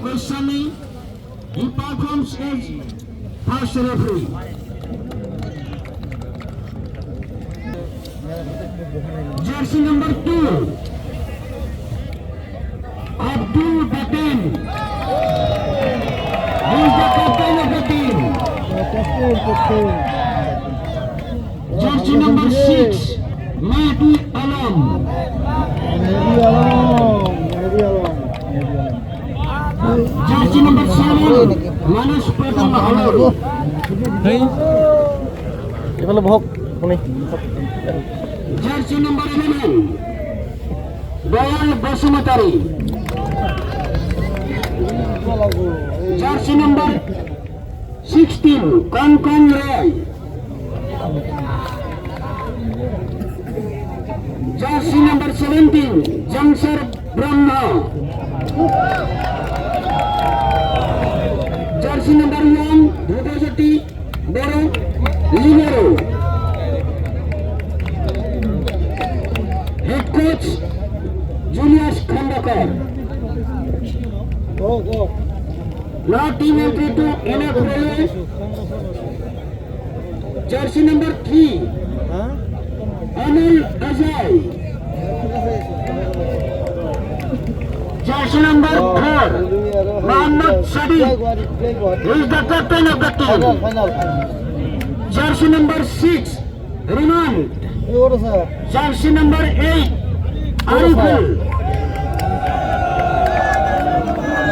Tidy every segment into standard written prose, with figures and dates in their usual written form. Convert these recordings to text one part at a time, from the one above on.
questioning. He performs as first referee. Jersey number 2, Abdul Batin. He is the captain of the team. Jersey number 6, Mahdi Alam. Jersey number 7, Manas Pradhan Halal. Jersey number 11, Dayal Basumatari. Jersey number 16, Kankon Ray. Jersey number 17, Jamsar Brahma. Jersey number 1, Dhudajati Boro Libero. Head coach Julius Khandakar. Now team entry to NF Railway. Jersey number 3, Anil Ajay. Jersey number 4, Mohammad Sadiq. He is the captain of the team. Jersey number 6, Riman. Jersey number 8, Ariful.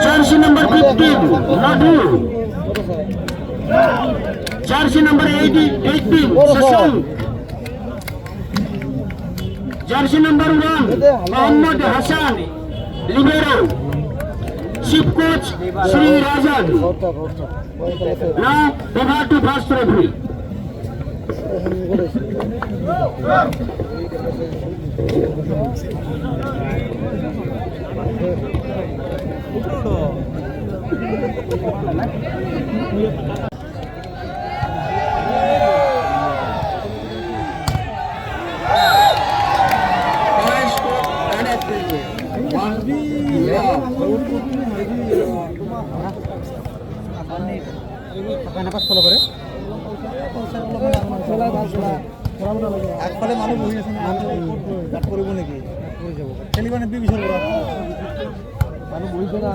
Jersey number 15, Madhu. Jersey number 18, Shashank. Jersey number 1, Muhammad Hassan, Libero. Chief coach Sri Rajan. Now over to first referee. নাপাস follow করে আগফালে মানুহ বহি আছে গাত কৰিব নেকি কৰি যাব খেলিব নে বিবিচৰ পৰা মানুহ বহিছে না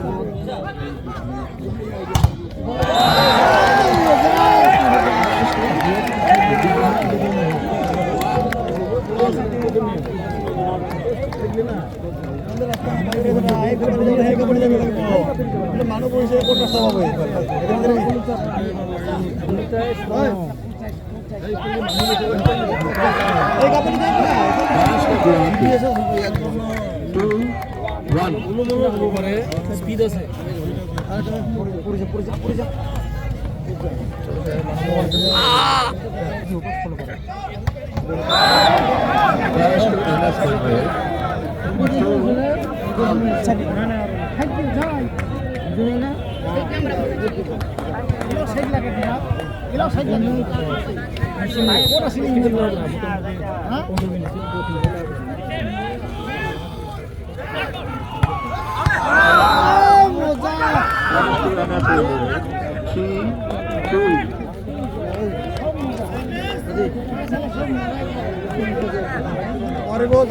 মানুহ বহিছে ক'ত ৰাস্তা পাব স্পিড আছে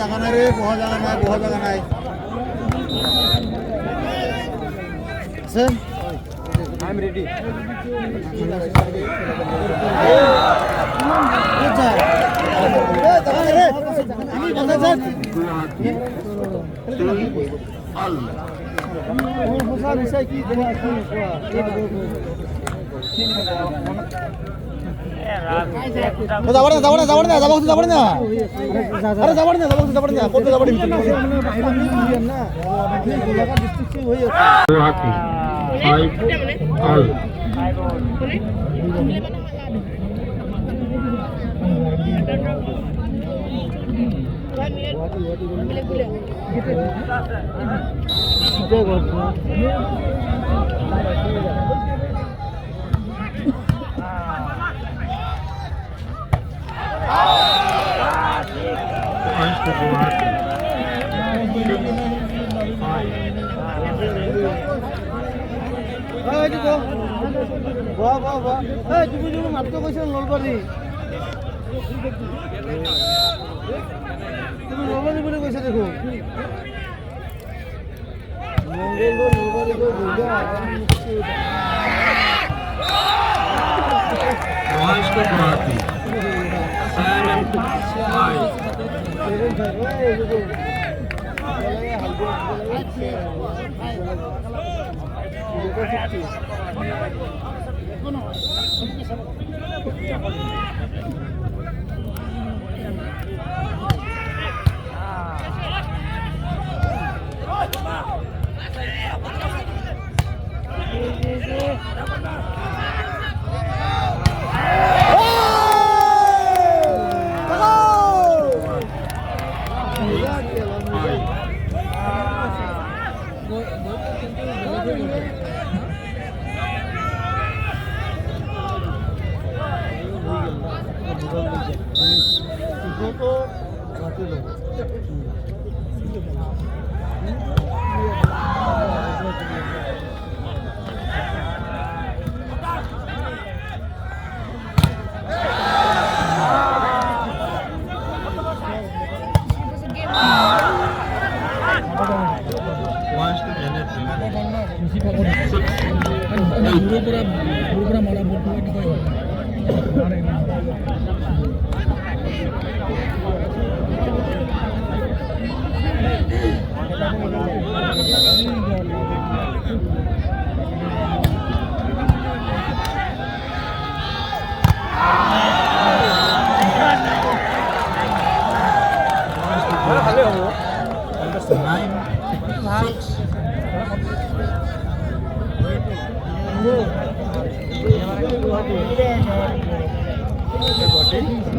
জাগা নাই রে বহা জাগা নাই I'm ready. তুমি যদি মাত্ৰ কৈছা নলবাৰী তুমি নলবাৰী বুলি কৈছা দেখোন নলবাৰী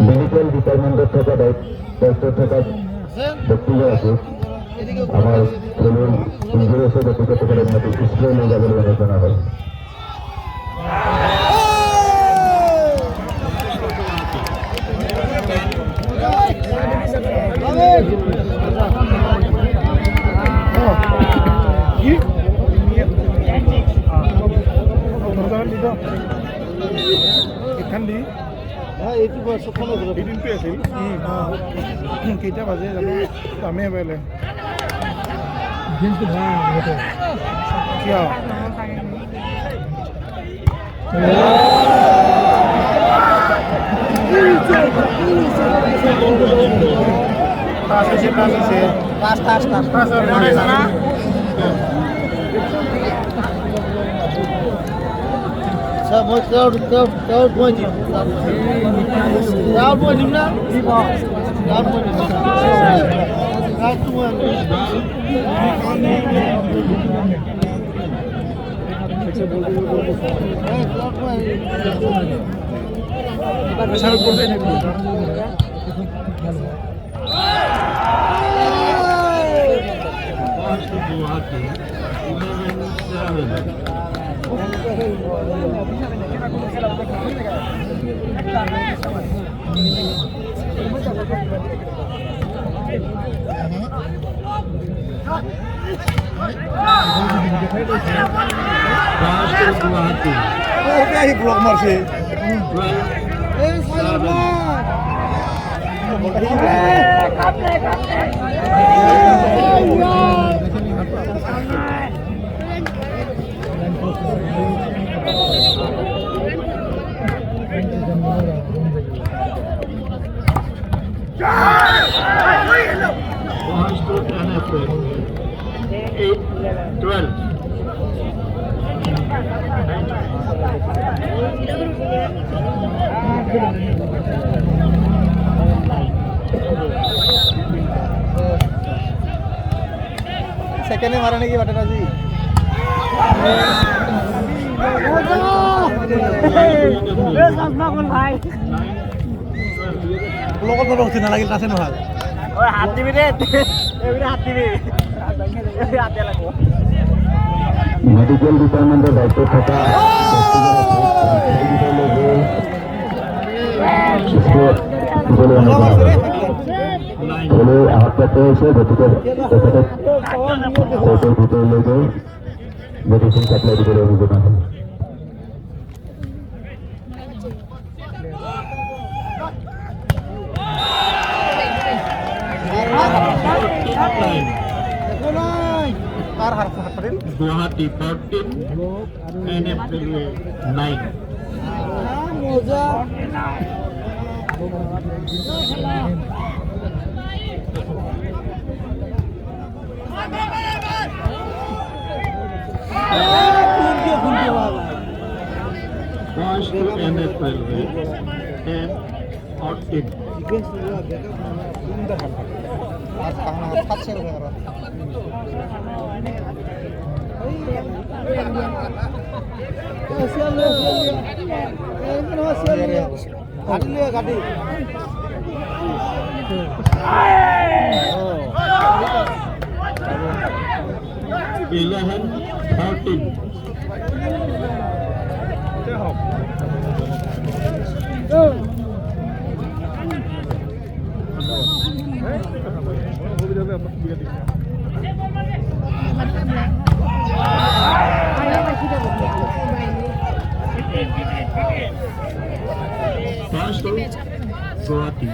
মেডিকেল ডিপার্টমেন্টের থেকে দায়িত্ব থাকা ব্যক্তিরা আছে আমার ছেলের ইঞ্জুরি এসে ব্যক্তিগত করে স্প্রে নিয়ে যাবে বলে জানা হয় কেইটা বাজে জানো আমি পাইলে কিয় মই তেওঁৰ মই দিম তেওঁৰ মই দিম না তেওঁৰ মই দিম ব্লক মারছে सेकंड मारा नहीं की बटन जी ब्लॉगर पर उठने लगी ना से नहाल ओए हाथ दिबी रे एबरे हाथ दिबी हाथ लागो मेडिकल डिपार्टमेंटेर दायित्व थाका বলে আহত করতে হয়েছে গতিকে কোর্টের ভিতরে লেগে মেডিসিন সাপ্লাই দিবলৈ অভিযোগ আছে। Guwahati 14, NF Railway 9. Points to NF Railway 10, 14. Eleven, 13. Pass to Guwahati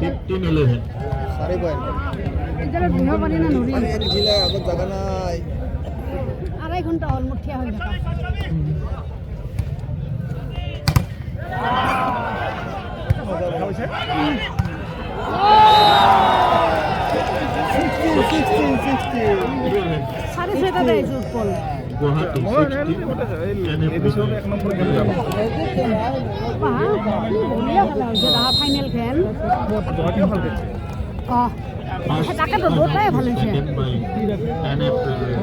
15-11. আড়াই ঘন্টা অলমোস্ট ঠিয়া হয়ে থাকা সাড়ে ছয়টা দেয় ফুটবল Guwahati 16, ফাইনেল খেল তাকে তো দুটাই ভালো হয়েছে second by NF Railway.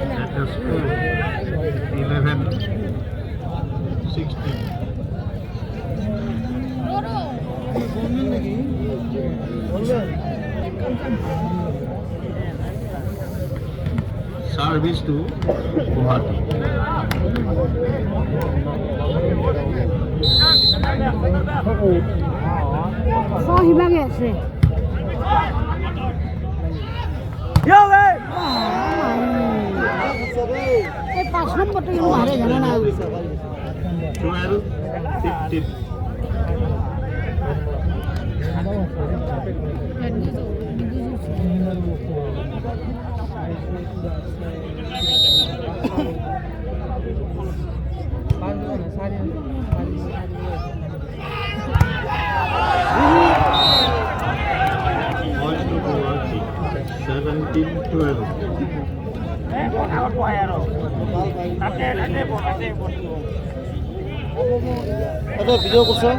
That is 11, 16. Service to Guwahati. সহিভাগে আছে এই 5 নম্বরটা কিন্তু হারে জানো না 12, 15. Points to Guwahati 17-12. ভিডিও করছো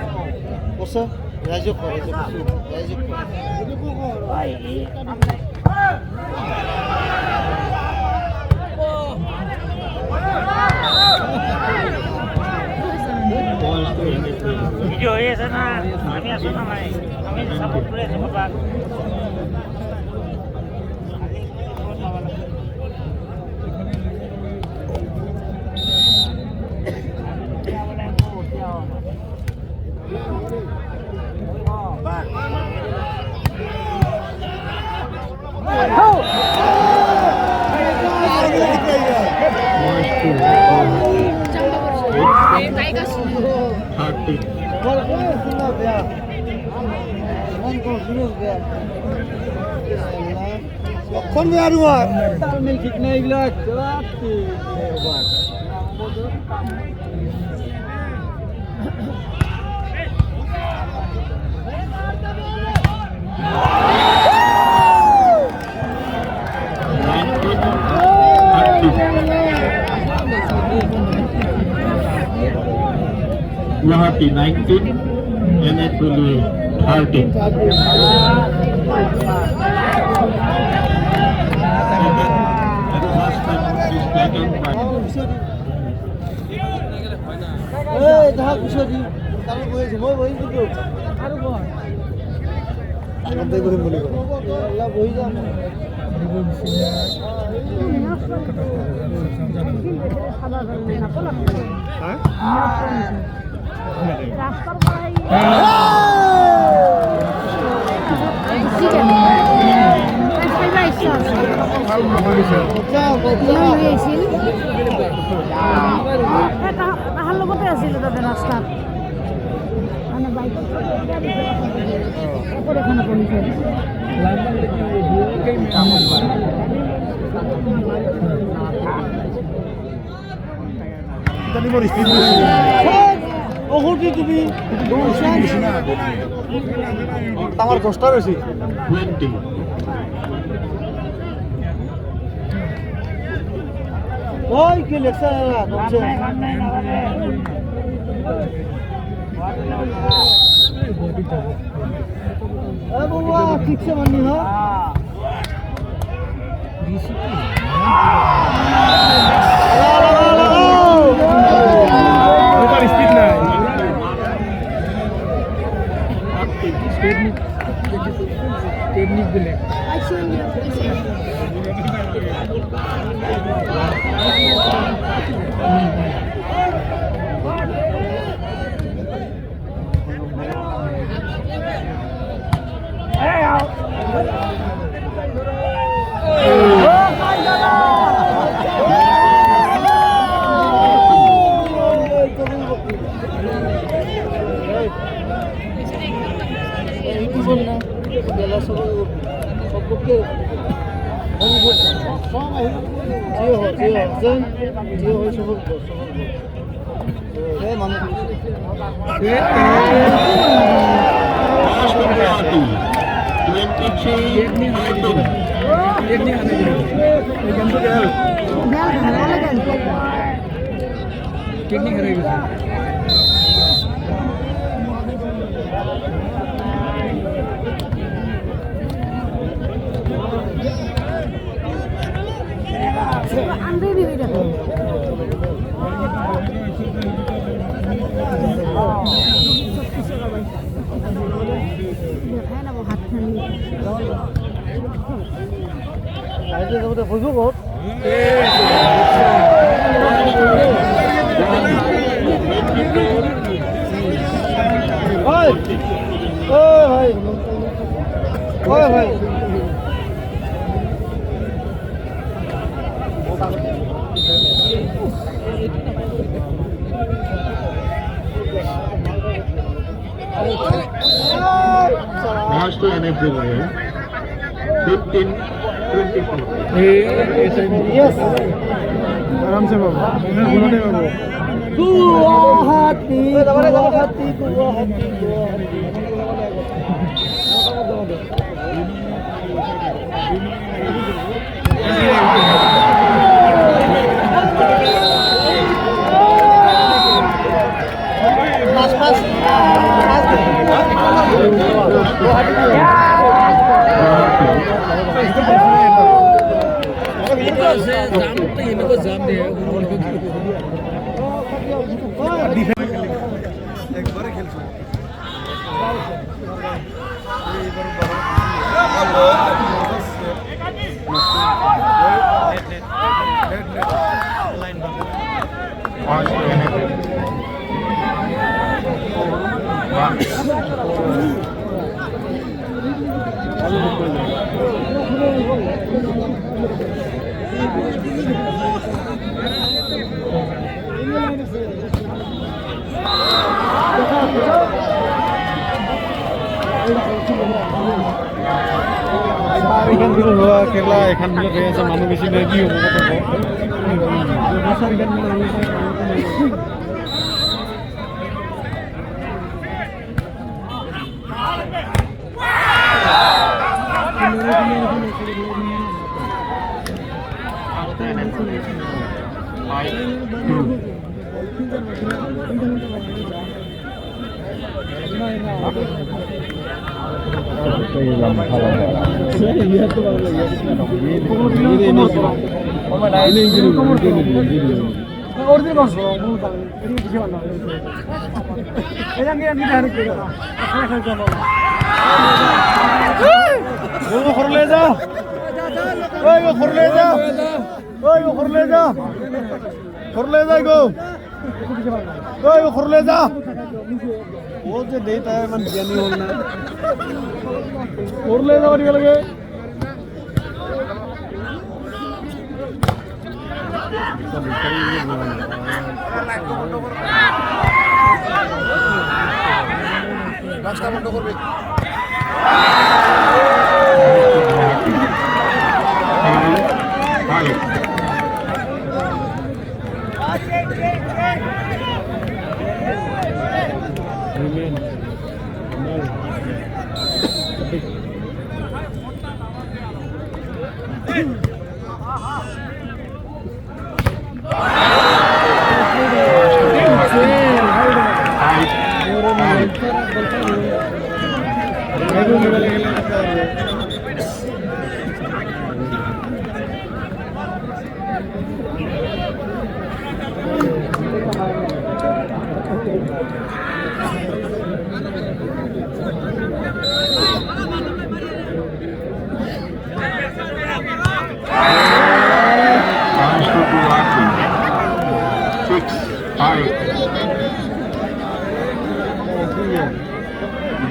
করছো রাজক রাজক Points to NF Railway. Video হয়ে আছে না আমি আসো না ভাই আমি সাপোর্ট করে আছি বাবা Points to Guwahati 13. কখন বেরু আর তালমিল ঠিক নাই এগুলা Guwahati 19, NF Railway 13. Last time is taken by এই দেখা কুশি তাহলে বইছে মই বই কিন্তু আরো বল আমাদের করে বলি আল্লাহ বই যাম রাস্তার পরে আছে ইমান হৈ আছিল তাহাৰ লগতে আছিল তাতে ৰাস্তাত মানে বাইকত এখন পৰিছে আমার দশটা বেশি 20. ওই কি লেখছে বাবা ঠিকছে মানি হ্যাঁ স্পিড নাই টেকনিক দিলে টেকনিক হারিয়ে গেছে আন্দাই দিবি দেখো দেখাই না হাত খানি আইতে যাবতে বুঝবো বহুত ওই ওই ভাই ওই ভাই Last to NF 15, 24. यस आराम से बाबू बोलने बाबू गुवाहाटी गुवाहाटी गुवाहाटी पास पास একবারে খেলছো এখান থেকে হওয়া খেলা এখান থেকে হয়ে আছে মানুষ বেশি নেই কি হবো वो जो देता है मन ज्ञानी होना और ले जाओ लगे রাস্তা বন্ধ করবে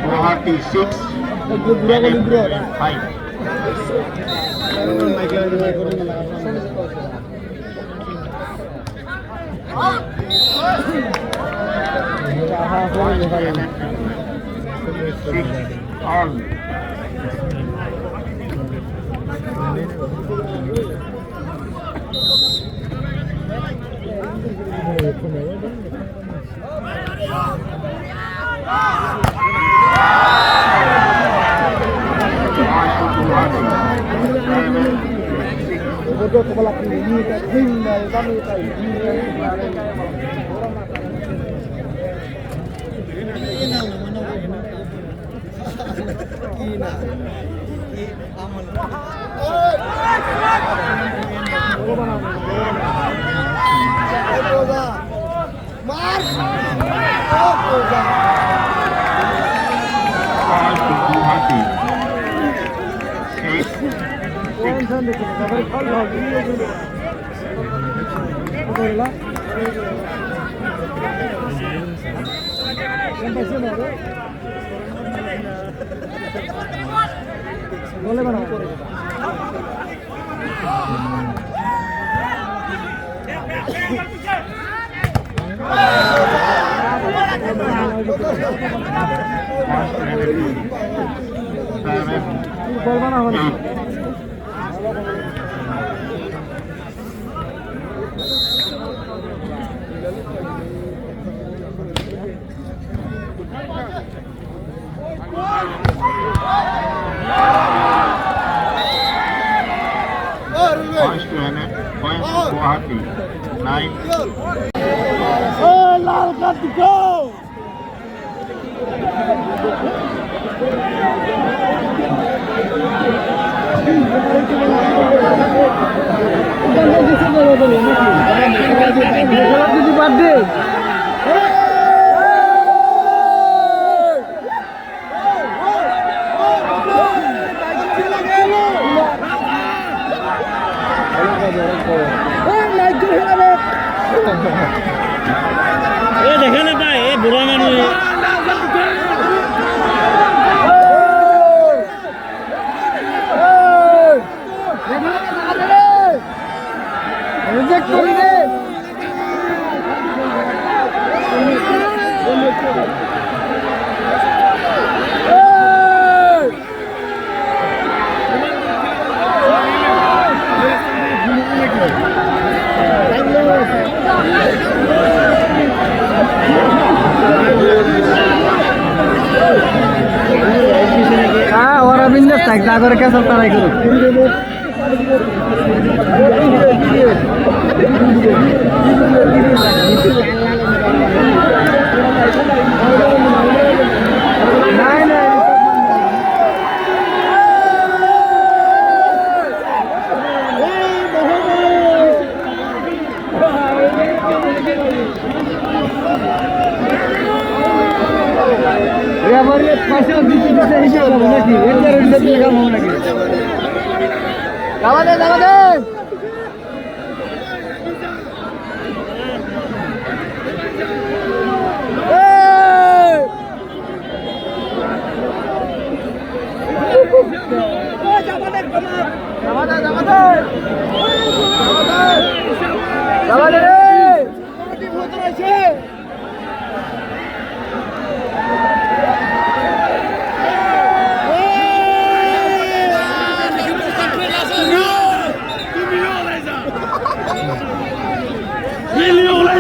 Guwahati 6, NM 5. All. Bodoh kepala ini tak tinggal kami tak boleh mana? Bol mana mana? Points to NM, points to Guwahati 9. Oh, Lal got to go! দেখে না ভাই এই বুড়া মানুষ রিজেক্ট করে দে ওরা বিন্দাস থাক না করে কেসল তারাই করুক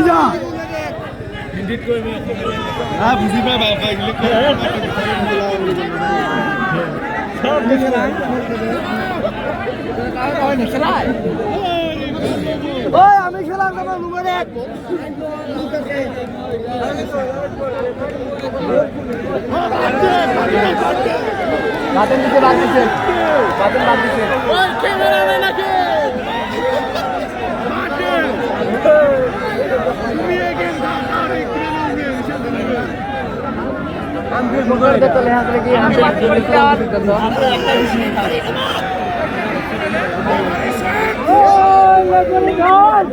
যা বুঝি পাই ভাল পাই ওই আমি খেলাম তোমার নুমের এক বাতেন দিতে বাদ দিছে বাতেন বাদ দিছে ওই ক্যামেরাম্যান নাকি বাতেন তুমি এগেন দাঁড়ারে আমি বগর দে তলে হাত রেখে আমি একটা ও লাগল গান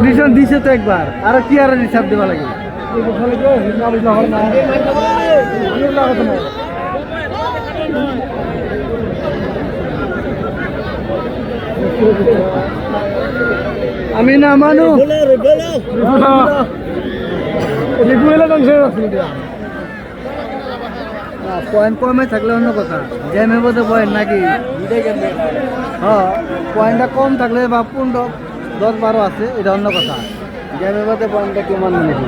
ডিসিশন দিছে তো একবার আর কি আর হিসাব দেওয়া লাগে আমি না মানু পয়েন্ট কমে থাকলে অন্য কথা জ্যামের মধ্যে পয়েন্ট নাকি হ্যাঁ পয়েন্টটা কম থাকলে বা 15-10-12 আছে এটা অন্য কথা জ্যামের মধ্যে পয়েন্টটা কেউ মানবে নাকি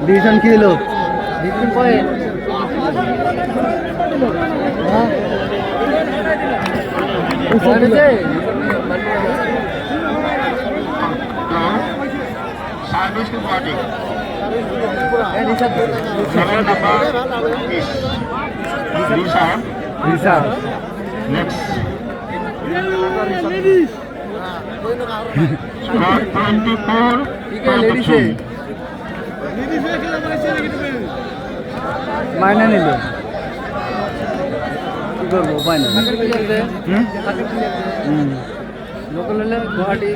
ডিসিশন কি হলো decision point Service to party. 7 number is Lisa. Next. Score 24-23. মাইনা নিল কি করবো মাইনা লোকাল হলে গুয়াহাটি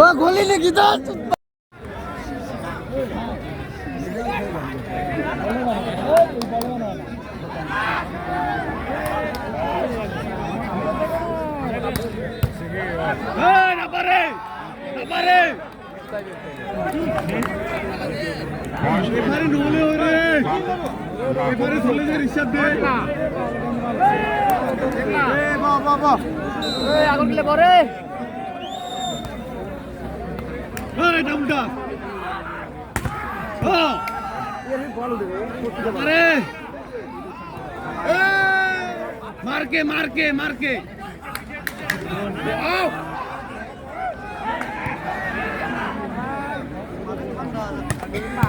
ও গোলি নাকি তো এবারে চলে যে রিসাব দে বাবা আগুন দিলে পরে এই ডাউনটা হ্যাঁ আরে মারকে মারকে মারকে আও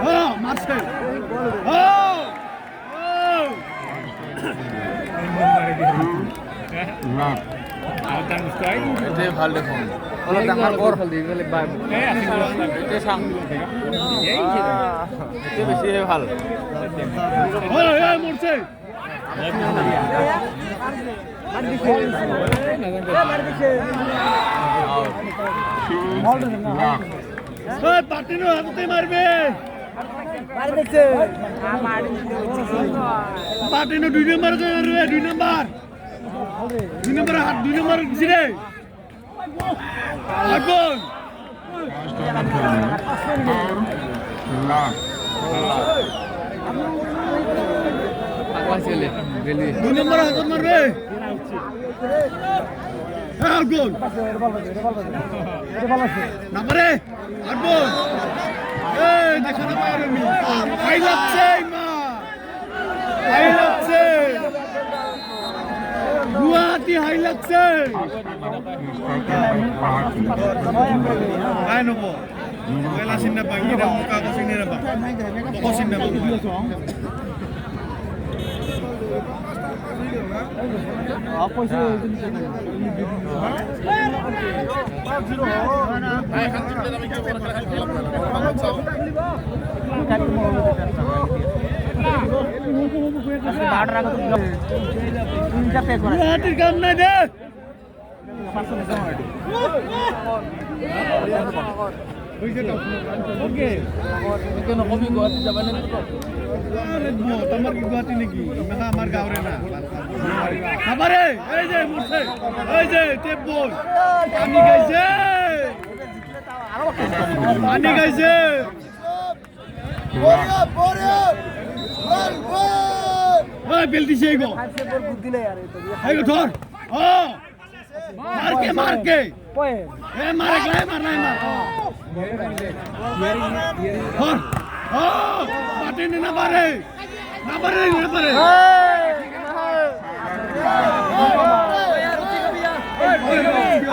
Oh, Marcel! Oh! Oh! Itu hal depan. Kalau tanggal kor, itu bag. Itu sang. Itu bersih hal. Oh, ya Marcel! Hey, partner, halte marbe. Partner, 2 number করবে 2 number. 2 number হাত 2 number দিছে আগুন আগুন চলে গেলি 2 number হাত মারবে আগুন না পারে আগুন এই দেখো না পারেনি হাই লাগছে মা হাই লাগছে গুয়াহাটি হাই লাগছে আই নব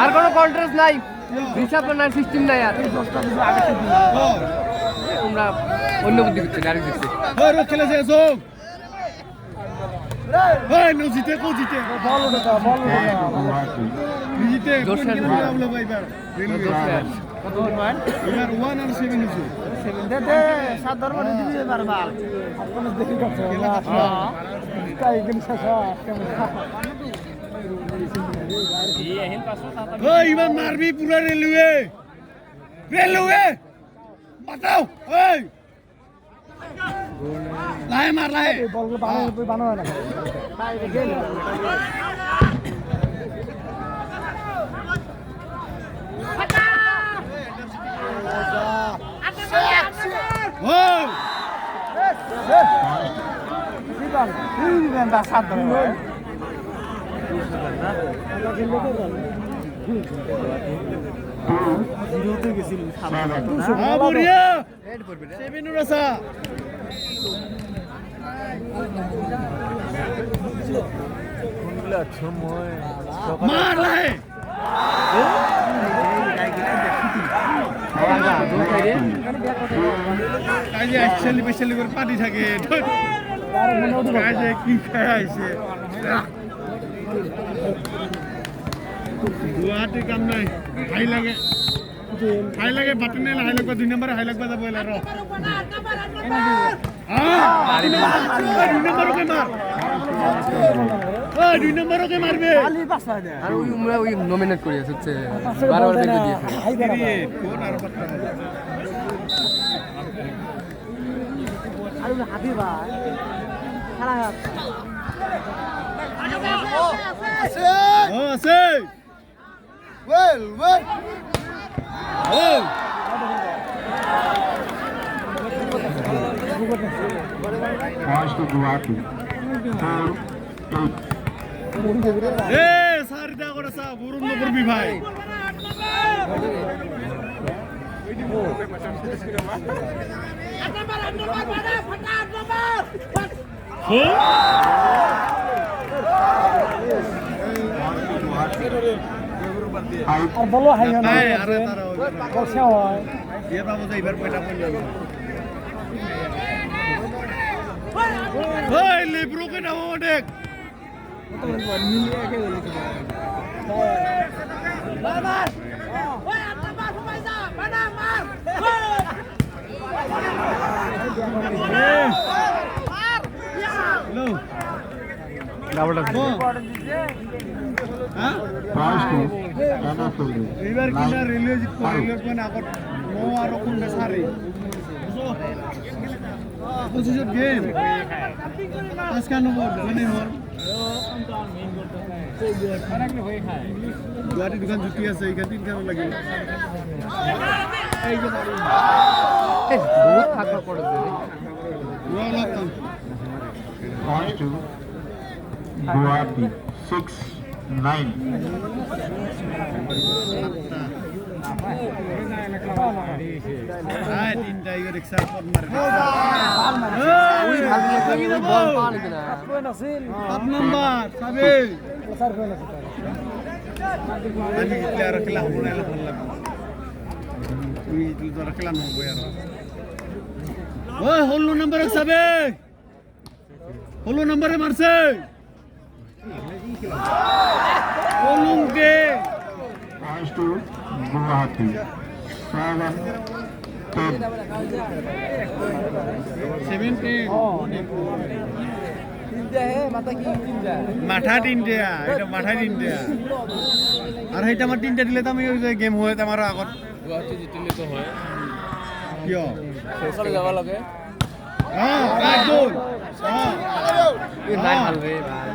আর কোনো কন্ট্রাস্ট নাই হিসাব নাই সিস্টেম নাই আর তোমরা অন্য বুদ্ধি করছো গাড়ি দিচ্ছে ইমান মারবি পুরা রেলওয়ে রেলওয়ে বাঁচাও ওই লাই মার লাই মার লাই কাজে একচল্লি বেচল্লি করে পানি থাকে কাজে কি খায় আইছে গুয়াহাটি কাম নাই হাই লাগে বাটন নেই হাই লাগবা 2 নম্বরে হাই লাগবা যাব এলা র দুই নম্বরকে মারবে আর ওই আমরা ওই নমিনেট করি হচ্ছে 12 দেখে দিয়েছে কোন আর পাত্তা আর হাবি ভাই খেলা আছে ওয়েল ও Points to Guwahati. 4-8. এ সারিদা করে সা গুরুম ন করবি ভাই আর বলো হাই না আরে তারা কষা হয় এ বাবু যাইবার পয়সা পড়ল ওই লিব্রোকে নাও অনেক এবার কিনা রেলওয়ে মানে আগত নো আর কোন সারি পজিশন গেম আজকে নম্বর মানে হল গুয়াহাটি দোকান জুটি আছে এখানে তিনখান লাগে এই যে বহুত থাকা পড়ছে Points to Guwahati. 6-9. তিনটা রিক্সা পথ মারে ওই ভাবি বল পানি কিনা 7 নাম্বার সাবিল আমি কি আর খেলা হবো না ভালো লাগবে খেলা নহ'ব আৰু ঐ 16 নম্বৰে চাবে 16 নম্বৰে মারছে কলুঙ্কে Points to Guwahati. 7-10 মাথা তিনটা এটা মাথা তিনটা আর সেইটা আমার তিনটা দিলে তো আমি ওই যে গেম হয় আমার আগত গুৱাহাটী জিতিলে তো হয় কিয় শেষলৈ যাব লাগে রাইট গোল নাই ভাল ৰে ভাল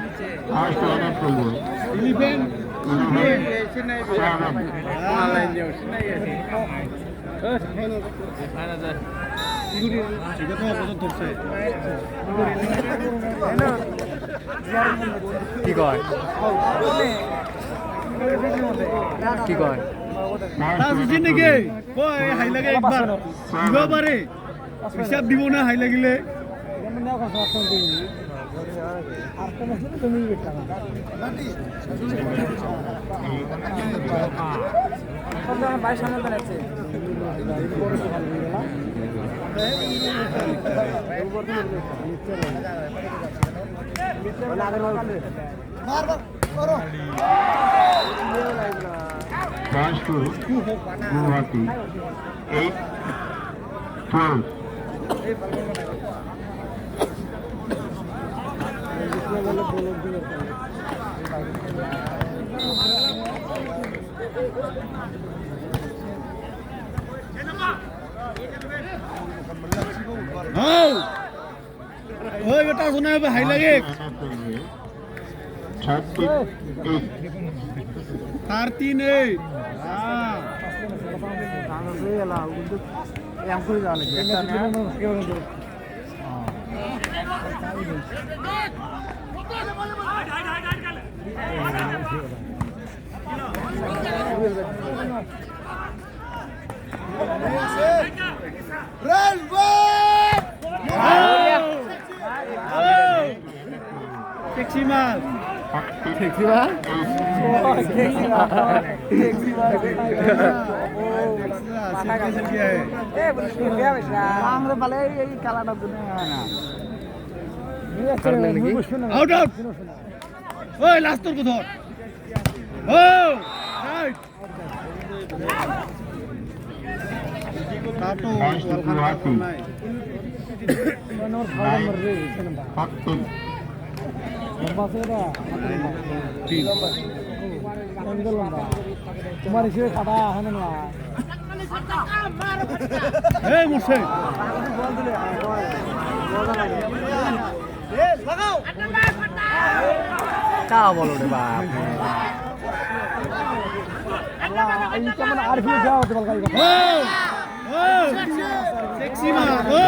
Points to Anapolu. 11 ঠিক আছে অপোজিট ধরছে কি কয় কি কয় তার বুঝি নাকি কয় হাই লাগে একবার দিব পারে হিসাব দিব না হাই লাগিলে Points to Guwahati. 8-12. ওই বেটা শোনা হাই লাগে 38. তার 3 Sexy mal. দেখছি বা Out out. ওই লাস্ট তোর ধর ও রাইট তাতো Points to Guwahati. 9-14. তোমার হিসেবে খাটা হয় না এই মুর্শে কা বলো রে বাপ আর ফিরে যাও তো বলকাই ও সেক্সি মা ও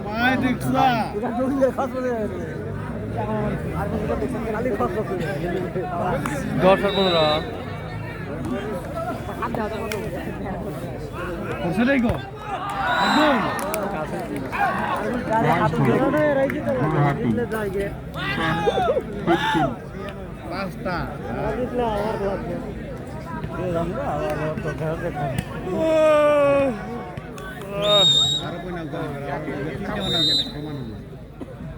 মাই দেখছা দর্শক বন্ধুরা করছে নাই গো একদম Guwahati. 10-15. পাঁচটা আরো কই না তিনটা বানা গেলে সমান হলো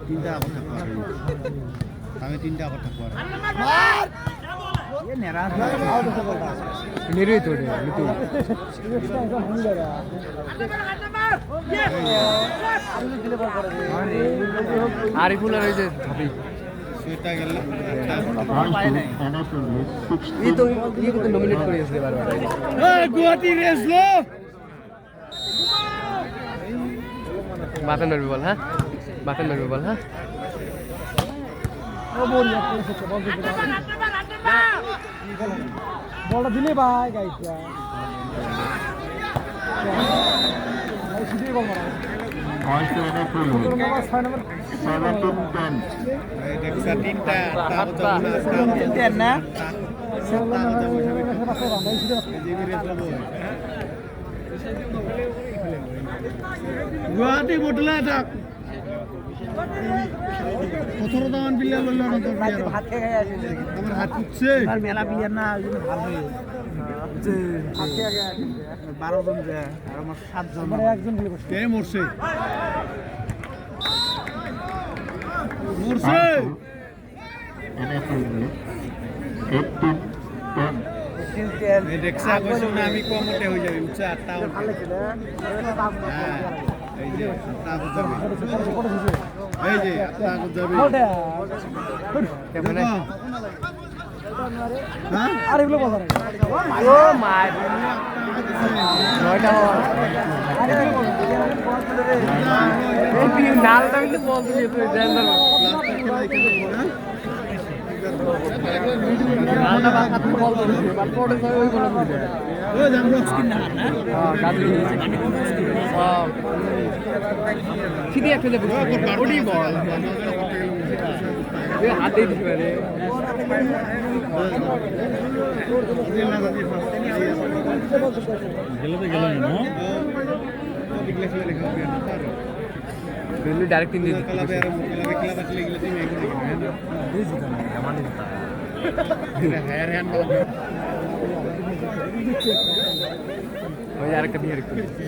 তিনটা আগত থাকবো আমি তিনটা আগত থাকবো মেরে তো রে মিতু আরিফুল আর এই যে ভাবি সেটা গেল Points to Anapolu. ই 16. তো ই কিন্তু নমিনেট করে আছে বারবার এই গুয়াহাটি রেস লো বাতেন মারবি বল হ্যাঁ বাতেন মারবি বল হ্যাঁ বলটা দিলে ভাই গাইছা Points to Anapolu. 17-10. দেখছা তিনটা না গুয়াহাটি বটলা থাক 17 দামান বিল্লা লইল না তো আমার হাত উঠছে মেলা প্লেয়ার না ওই জন্য ভালো 12 জন যায় আর আমার 7 জন একজন খালি বসে কে মরছে দেখছা কইছো না আমি কমতে হয়ে যাবে উচ্চা আটটা এই যে আটটা যাবে এই যে আটটা যাবে কেমন হ্যাঁ আর এগুলো বলা ও মাই 9টা এই নালটা কিন্তু বলতে দিয়ে তুই জানাল নালটা বাকি বলতে দিয়ে বাট পড়ে যায় ওই বলে দিবে ও জামরক্স কি না হ্যাঁ গাবি সব সিধি একটা দেব ওডি বল এ হাত দিয়ে দিবে রে गलो डायरेक्ट इन दे कला पे कला बचले गले टीम एक नहीं है यार ओ यार कभी यार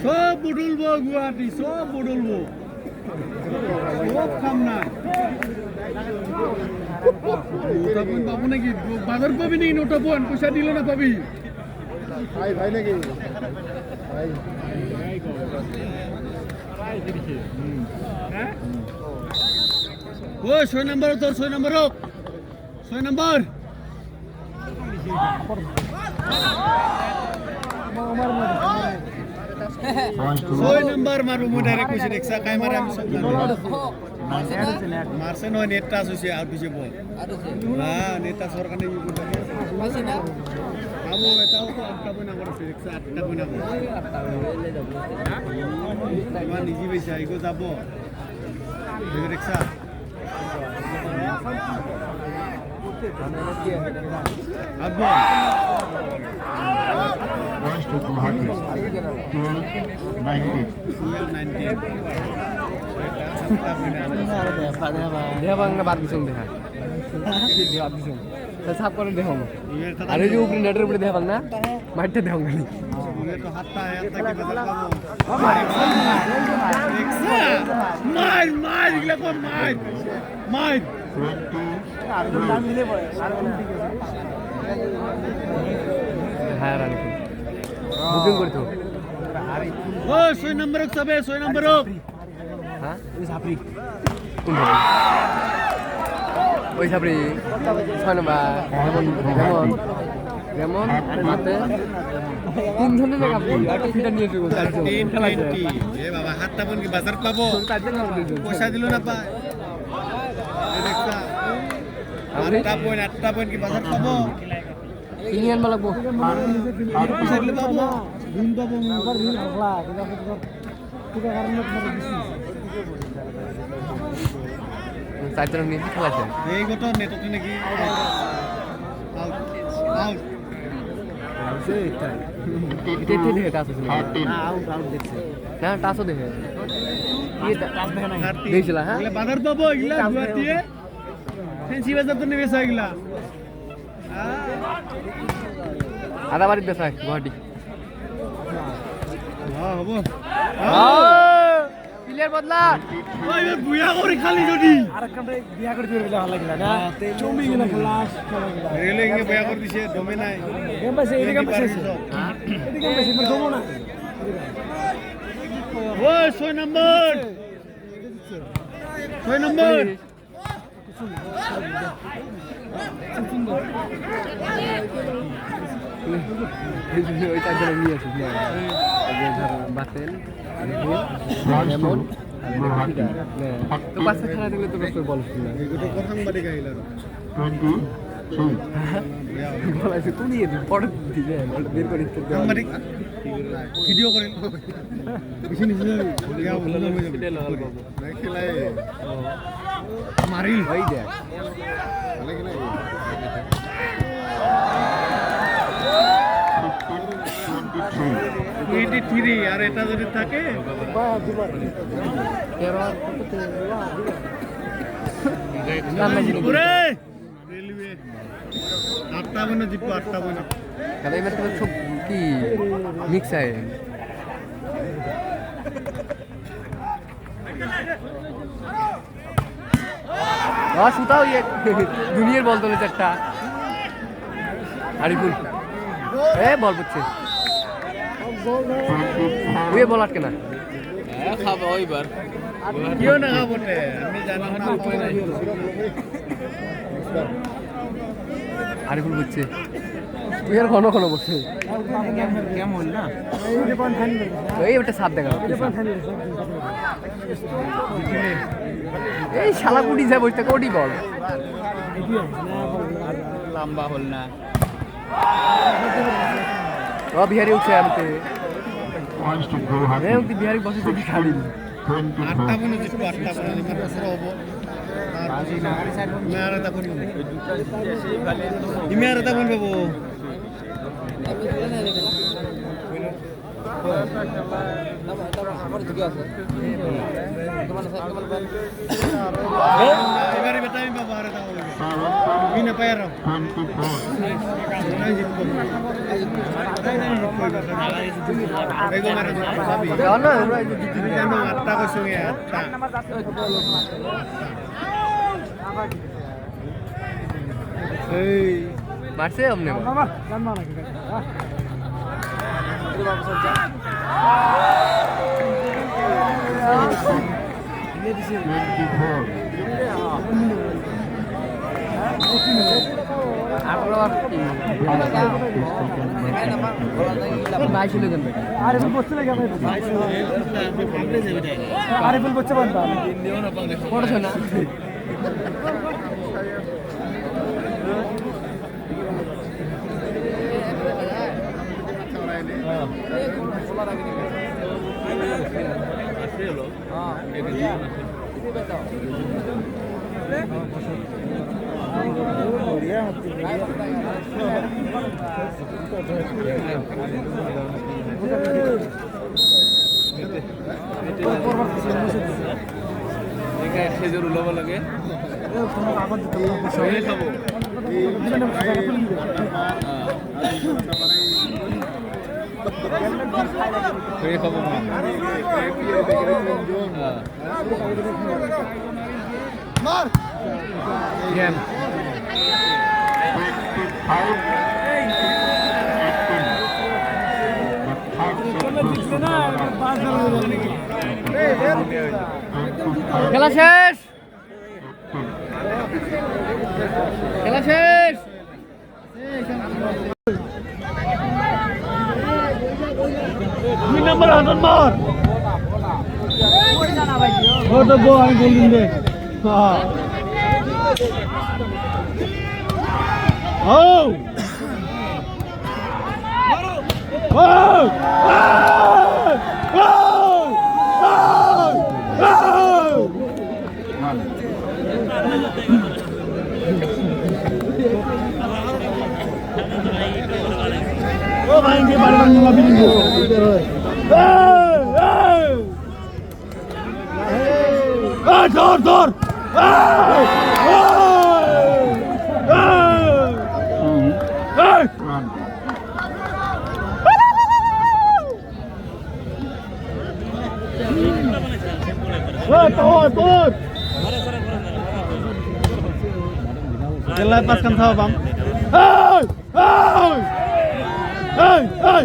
सब बुडुलबो गुवाहाटी सब बुडुलबो सब काम ना তখন বাবু নাকি বাজার পাবি নাকি নোটা বোন পয়সা দিল না পাবি ভাই ভাই নাকি ভাই ও 6 নম্বর তোর 6 নম্বর 6 নম্বর 6 নম্বর মারু মু ডাইরেক্ট কইছি দেখছা কাই মারে আমি সব মারছে নয় নেট টাচ হইছে আর পিছে বল হ্যাঁ নেট টাচ সরকার নেই ইউজ করে মাসি না আবু এটাও তো আটটা বইনা করছে দেখছা আটটা বইনা করছে ইমান নিজি বেশি আইগো যাব দেখছা আব্বু Points to Guwahati. 12-19. দেহ বাংলা বাদ দিছুন দেখা দেহ দিছুন সাফ করে দেহ আর এই যে উপরে নেটের উপরে দেহ বাংলা মাইরতে দেহ গনি তো হাতটা হাতটা কি বদল পাবো মার মার ইগলা কোন মার মার 20. আর দাম মিলে পড়ে আর হ্যাঁ রানি বুকিং করতে ও 6 নম্বর সবে 6 নম্বর হ্যাঁ ওই সাপরি কোন ওই সাপরি 6 নম্বর যেমন যেমন মাতে 3 জনের না কাপড় একটা ফিটা নিয়ে যাবো 320 এ বাবা হাতটা বন কি বাজার পাবো পয়সা দিল না পায় এই দেখছা আটটা পয়েন্ট কি বাজার পাবো ইনিয়ান লাগবো পয়সা দিলে পাবো দিন পাবো আবার দিন ভাগলা এটা কারণে তোমার বেশি চারজন নিয়ে খেলাছে এই গত নেটতে নাকি আউট আউট এটা দেখে টাচ আছে আউট আউট দেখছে না টাচও দেখে কি টাচ দেখে না দেখছিলা হ্যাঁ এগুলা বাজার পাবো এগুলা গুয়াহাটিয়ে ফেন্সি বাজার তো নেবে এগুলা আদা বাড়িতে বেচা গুয়াহাটি হ্যাঁ হবো প্লেয়ার বদলা ওই বুয়া করে খালি যদি আরেকটা বিয়া করে দিলে ভালো লাগিলা না চমি গেলা ক্লাস রেলিং এ বুয়া করে দিছে দমে নাই গেম পাইছে এই গেম পাইছে এই গেম পাইছে মানে দমো না ওই 6 নম্বর 6 নম্বর ওই চারজন নিয়ে আসিস না বাতেন এমন তো পাঁচটা খেলা দিলে তো তোর বল না এগুলো কোথাম বাড়ি গাইলা 23. বলাইছে তুই দিয়ে দিবি পরে দিবে বের করে দিতে আমারে ভিডিও করে বেশি নিছে ইয়া বললো না খেলায় মারিল ওই দেখ ভালো খেলায় 23 আর এটা যদি থাকে পুরে রেলওয়ে 8টা বনে জিতবো 8টা বনে তাহলে এবার তো কি মিক্স আইন সুতাও দুনিয়ার বল তোলে চারটা আরিফুল বল পড়ছে বল আটকে না খাবো ওইবার কেউ না খাবো আমি আরিফুল বুঝছে তুই আর ঘন ঘন বসে কেমন না এই ওটা সাপ দেখা এই শালা কুটি যায় বসতে কোটি বল লম্বা হল না বিহারি উঠছে আমি বিহারি বসে খালি মারছে हमने আরিফুল বলছে বান্দাম পড়ছ না খেজুর উলাব লাগে খেলা শেষ খেলা শেষ দুই নম্বর হাসান মার আমি বললেন দে ভাইকে বারবার নলাবি দিব ধর ধর pas kan tahu bang. Hey, hey, hey, hey,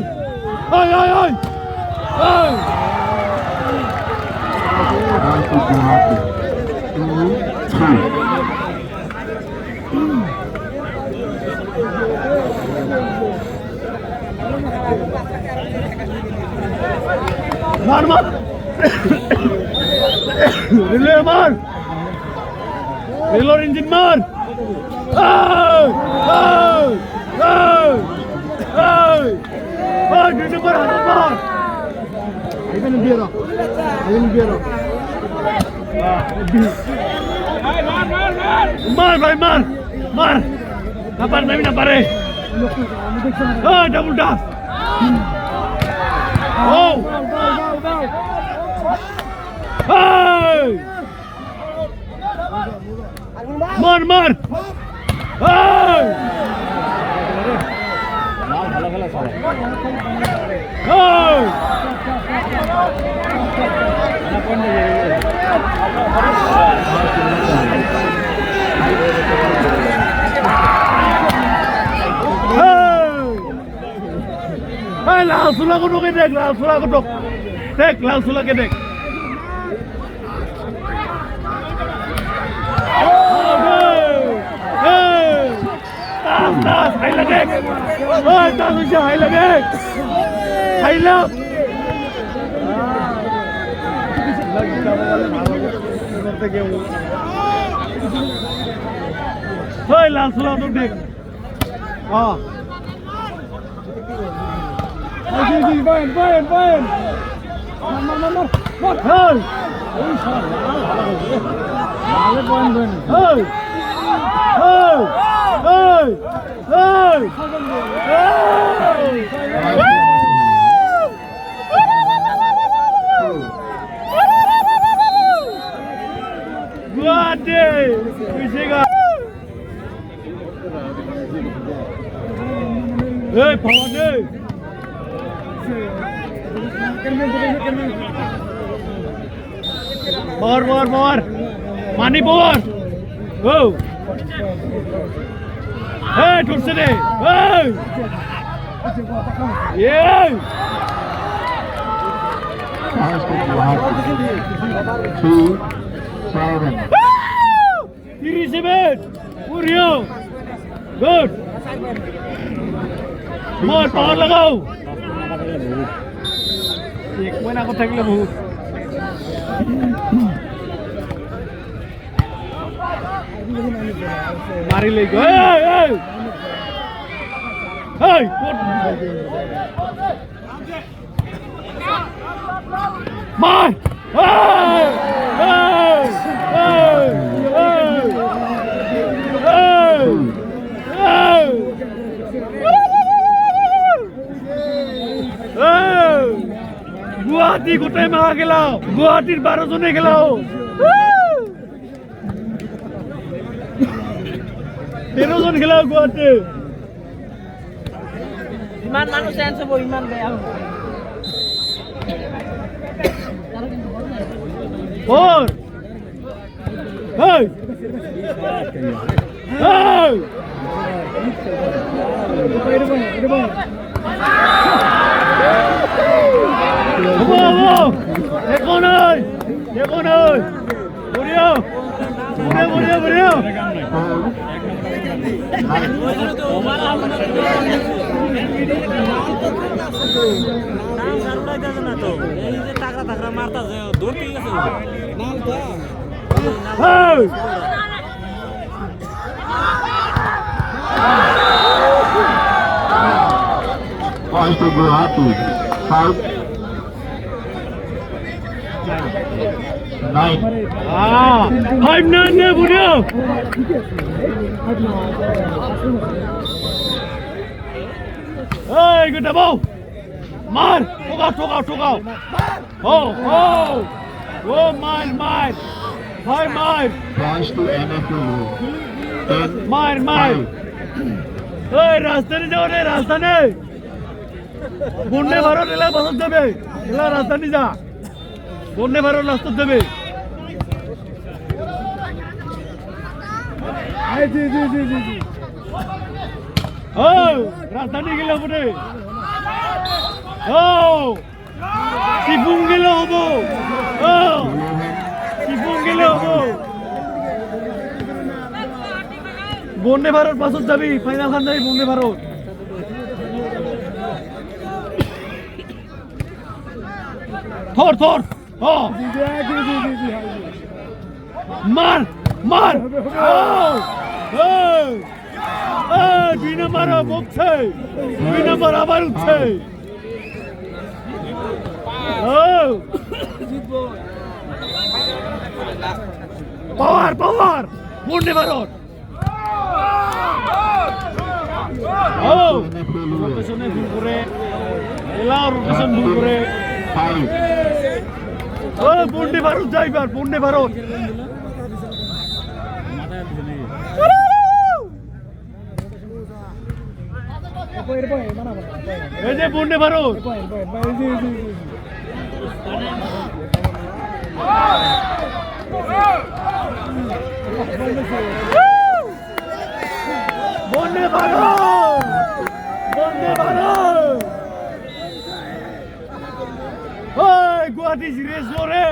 hey, hey, hey, hey. Mar mar. Relay mar. Reload engine mar. Hey! Hey! Hey! Hey! Hey! Dito pa rin ba? Ayun ang biro. Ayun ang biro. Mar! Mar! Mar! Mar! Napar namin na pare. Hey! Double dash! Oh! Hey! Mar! Mar! Hey! লাল চোলা কোনোকে দেখ, লাল চোলা কোনক দেখ, লাল চোলাকে দেখ। হাইলা দেখ, হাইলা দেখ, হাইলা লাল চোলা তোর দেখ। More. Money more. Oh. Hey, Tursene. Hey. Yeah. 37. Purio. Good. More power लगाओ. एक महीना को थक ले बहुत. मारी ले गए मार गुवाहाटी गोटे माह गेला गुवाहाटीर 12 जने गेला 13 জন খেলা গুয়াহাটি ইমান মানুষ চান্স হবো ইমান বেয়া হবে ফোর হেই হেই দেখো নয় বড়িয়া বড়িয়া Guwahati 5-9 बुढ़िया hey good double मार ठोका oh mile five mile Points to NFU 10 mile hey रास्ते नहीं जाओ रे रास्ता नहीं बुन्ने भरो नेला बसत देबे नेला रास्ता नहीं जा बुन्ने भरो रास्ता देबे जी oh रास्ता नहीं गेला बुने oh sifung gelo hobo oh sifung gelo hobo Vande Bharat পাছত যাবি ফাইনাল খান যাবি বন্দে ভারত থর মার দুই নম্বর বকছে দুই নম্বর আবার উঠছে পাওয়ার বন্দে ভারত রোটেশনে ভুল করে এলাও রোটেশন ভুল করে বন্দে ভারত যাইবার বন্দে ভারত এই যে বন্দে ভারত বন্দে ভারত, বন্দে ভারত। ওই গুয়াহাটি সিরিয়াস করে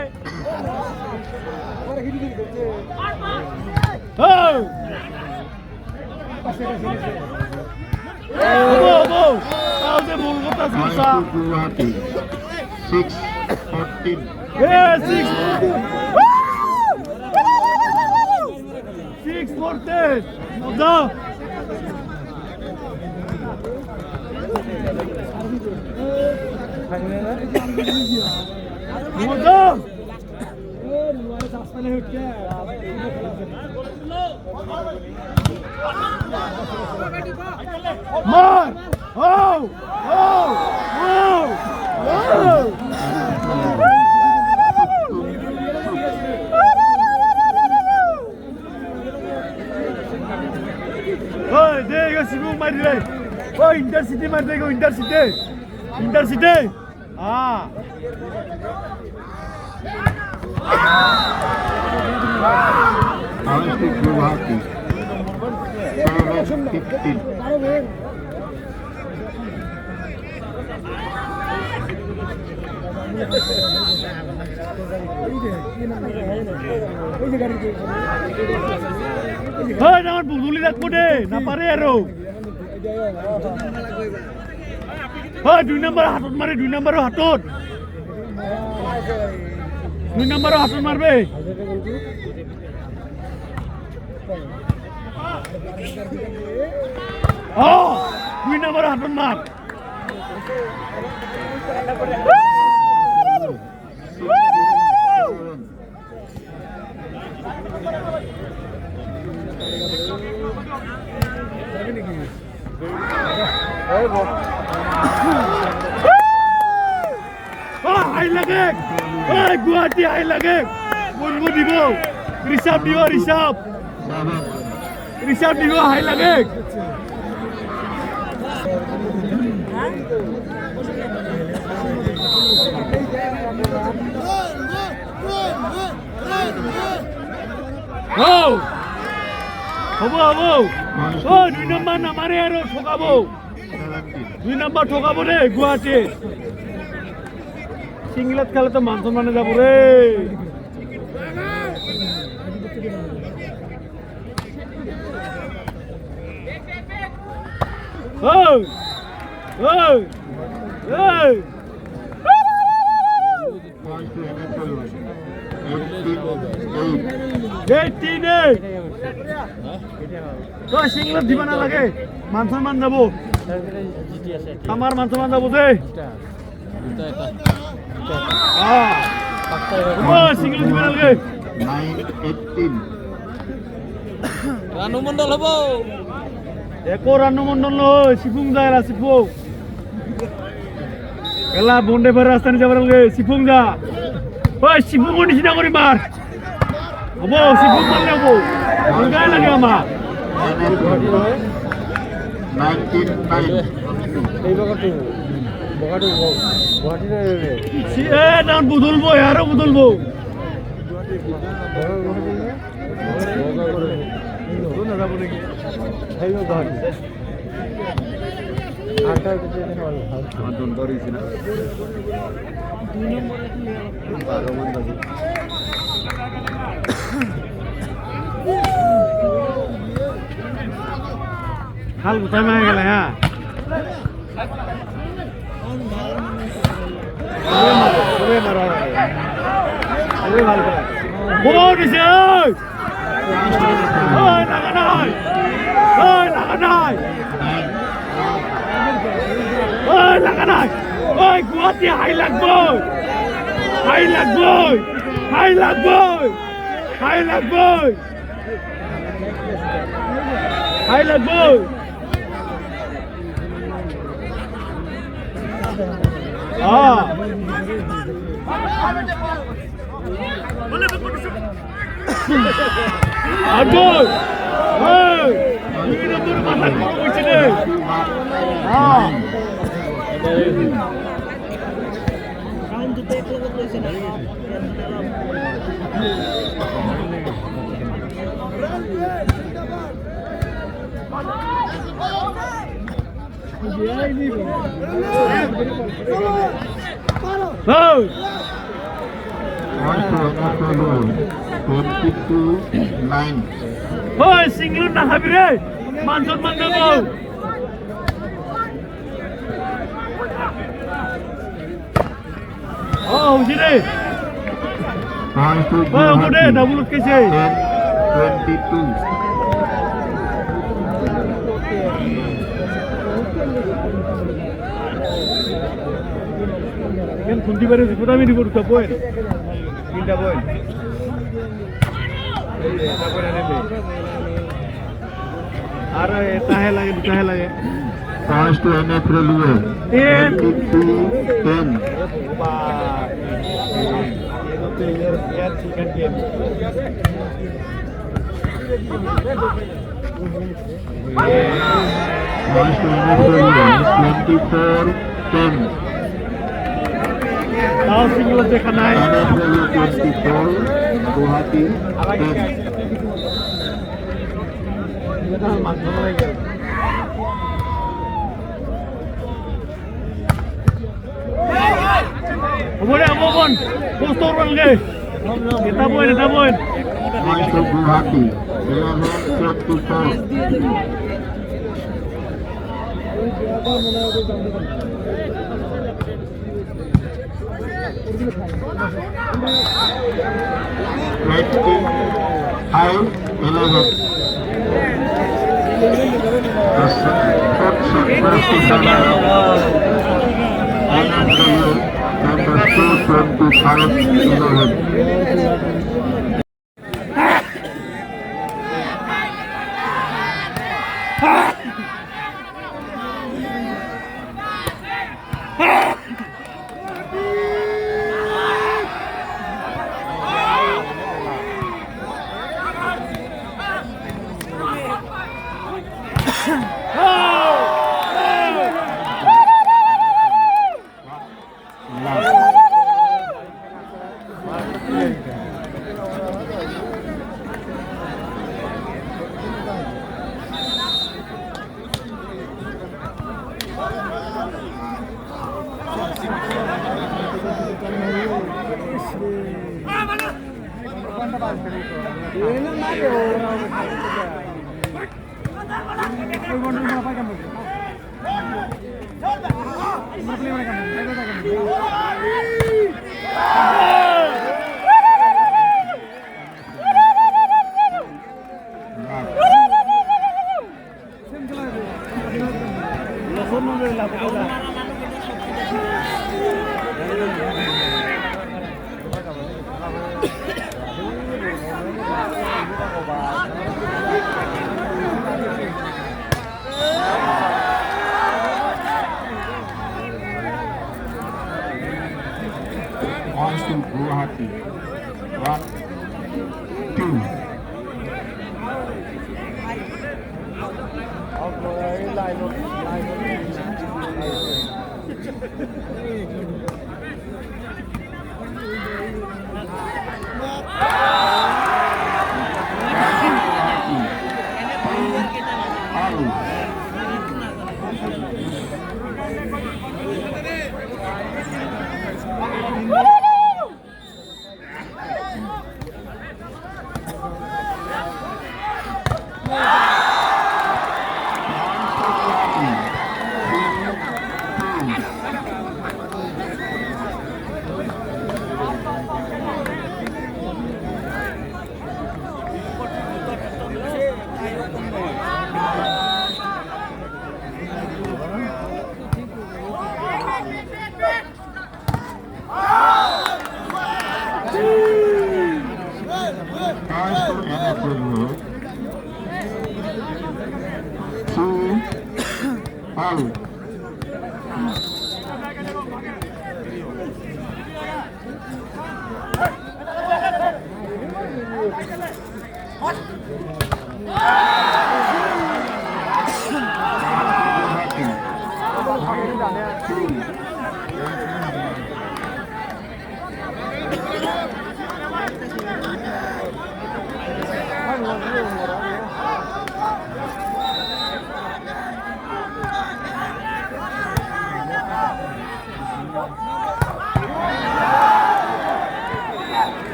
Guwahati 6-14. 6-14 মজা মজা মার oh oh oh oh Oi, dega sibu mari re. Oi, intercity mar dego intercity. Intercity. Ah. Honestly, Guwahati 7-15. Hey, naman buduli rakbo de, na pare aro. Hey, 2 number hatot mare, 2 number hatot. 2 number hatot marbe. Oh, 2 number hatot mar. High লাগে ওই Guwahati high লাগে বলবো দিব রিসাব দিব রিসাব দিব high লাগে হব হব ও 2 নম্বর না মারে আরো ঠকাবো 2 নম্বর ঠকাবো রে গুয়াহাটি সিংলাত খেলে তো মান সম্মানে যাবো রে সিংলাত দিবা না লাগে মান সম্মান যাবো আমার মান সম্মান যাবো যে সিংলাত দিবা না লাগে 9-18. রানু মন্ডল হবো একো রানু মন্ডল নয় সিফুং যায় সিফুং এলা বন্ডে ভাই রাস্তা নিয়ে যাবার লাগে সিফুং যা ওই সিফুং নিচিনা করি মার হব সিফুং মারলে হব গায়ে লাগে আমার 19-9. নাম বদলবো আরো বদলবো খাল কোথায় মারা গেলে হ্যাঁ গুয়াহাটি হাই লাগবো হাই লাগবো হাই লাগবো হাই লাগবো হাই লাগবো Aduh, hey, ini nomor mana kau sini? Round to take single না খাবি রে মান সম্মান দেবো ও হুজিরে ওরে ডাবল কেছে 22 কেন খুন্তি বারে পুরো আমি দিব তো পয়েন্ট তিনটা পয়েন্ট আর তাহে লাগে Points to NF Railway. 22-10. Points to NF Railway. 24-10. তাও সিঙ্গল দেখা নাই NF Railway 24, Guwahati 10. Boleh abon, postor lagi. Kita poin. Points to Guwahati 11-24. Points to Guwahati 1-2.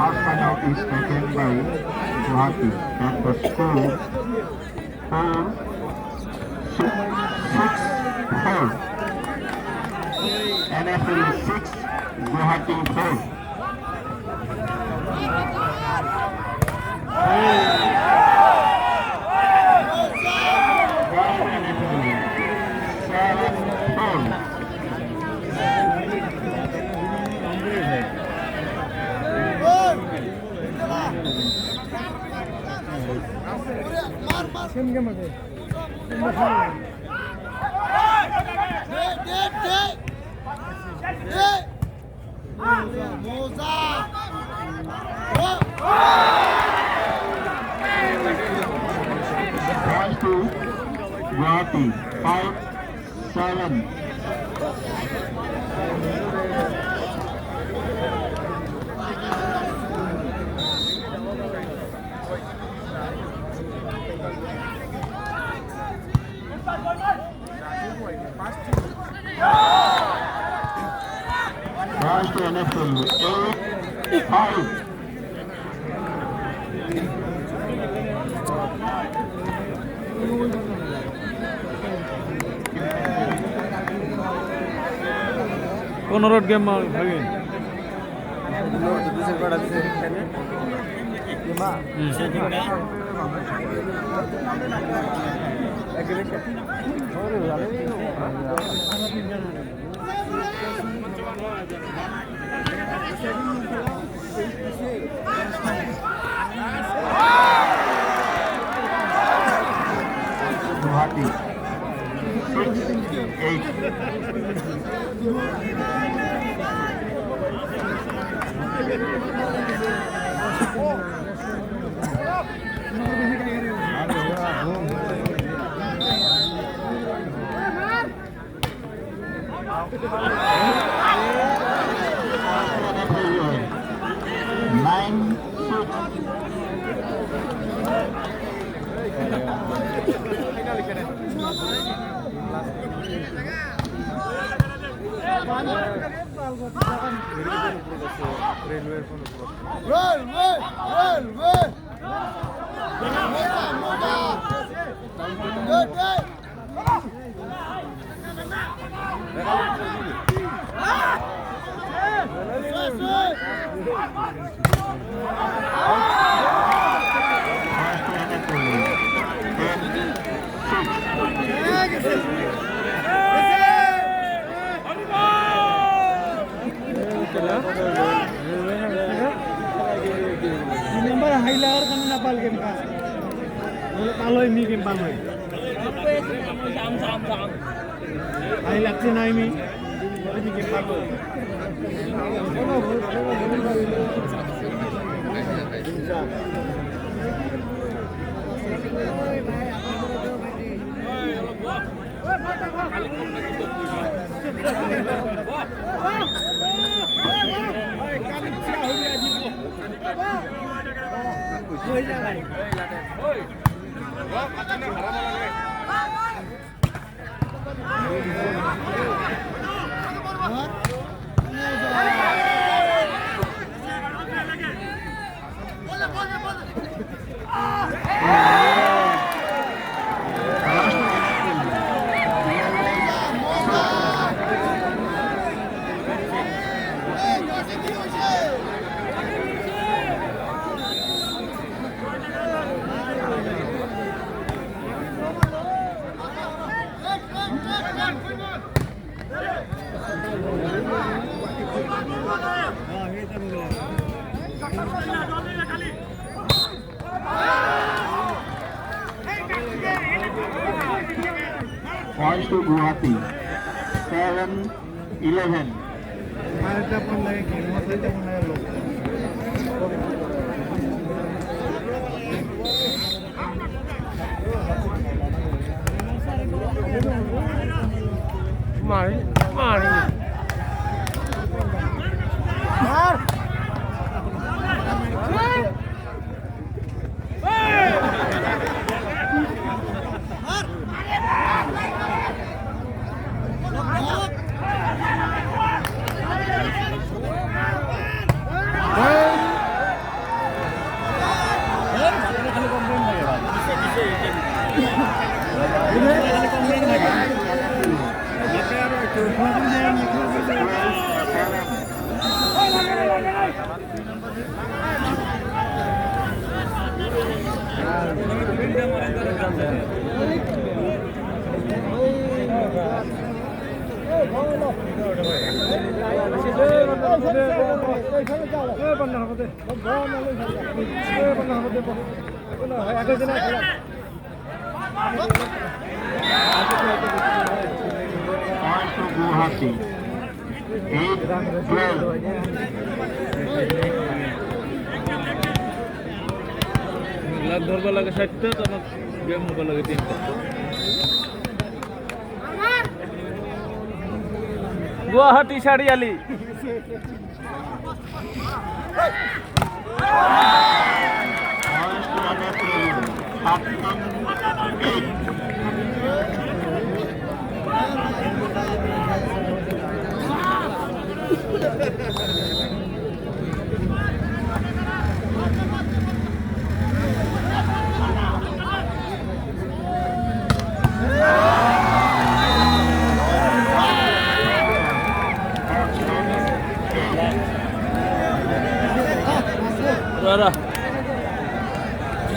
First timeout is taken by Guwahati and the score 4-6-4. NFL 6, Guwahati 4. Guwahati 5-7. Last NFL 8-5. কোন road game হবে Guwahati हाइलार kan napal game ka. Taloy mi game paloy. Hailak si nai mi. Ini game paloy. Points to Guwahati. 7-11. Points to Guwahati. 8-12. ধরবা লাগে 60টা তখন game হবা লাগে 3টা Guwahati শাড়িয়ালি Points to Anapur. 8.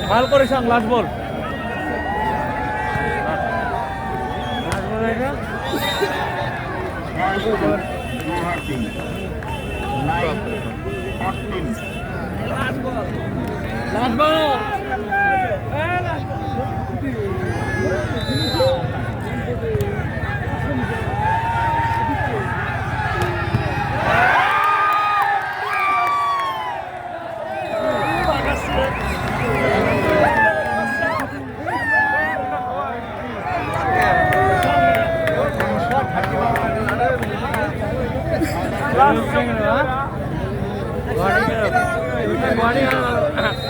ভাল করে সাং last ball Guwahati. 9-14. Last ball Last